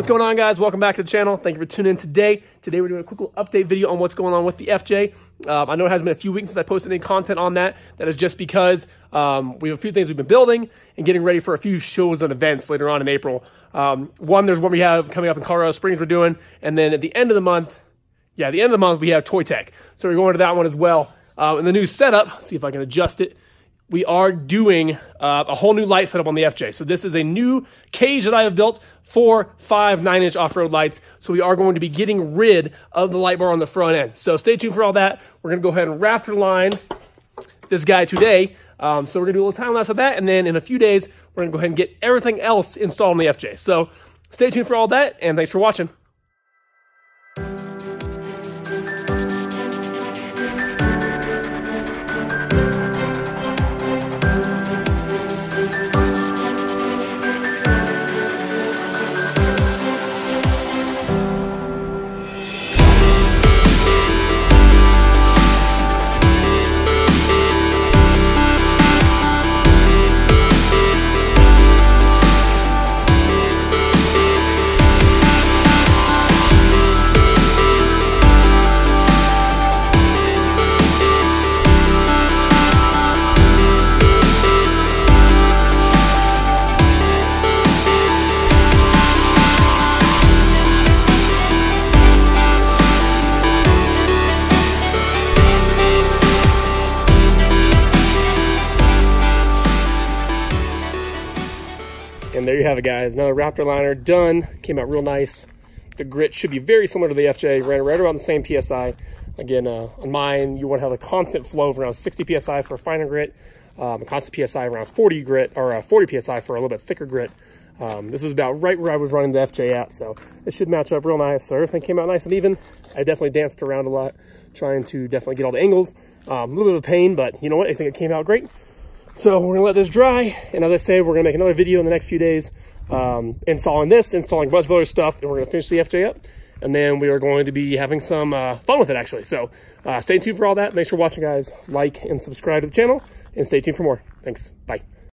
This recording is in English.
What's going on, guys? Welcome back to the channel. Thank you for tuning in today. Today we're doing a quick little update video on what's going on with the FJ. I know it has been a few weeks since I posted any content on that. That is just because we have a few things we've been building and getting ready for a few shows and events later on in April. One, there's one we have coming up in Colorado Springs we're doing, and then at the end of the month, we have Toy Tech. So we're going to that one as well. And the new setup, see if I can adjust it. We are doing a whole new light setup on the FJ. So this is a new cage that I have built for 5 9-inch off-road lights. So we are going to be getting rid of the light bar on the front end. So stay tuned for all that. We're going to go ahead and Raptor line this guy today. So we're going to do a little time lapse of that. And then in a few days, we're going to go ahead and get everything else installed on the FJ. So stay tuned for all that. And thanks for watching. And there you have it, guys. Another Raptor liner done. Came out real nice. The grit should be very similar to the FJ. Ran right around the same PSI. Again, on mine, you want to have a constant flow of around 60 PSI for a finer grit. A constant PSI around 40 grit, or 40 PSI for a little bit thicker grit. This is about right where I was running the FJ at, so it should match up real nice. So everything came out nice and even. I definitely danced around a lot, trying to definitely get all the angles. A little bit of a pain, but you know what? I think it came out great. So we're gonna let this dry, and as I say, we're gonna make another video in the next few days installing a bunch of other stuff, and we're gonna finish the FJ up, and then we are going to be having some fun with it, actually. So stay tuned for all that. Thanks for watching, guys. Like and subscribe to the channel, and stay tuned for more. Thanks. Bye.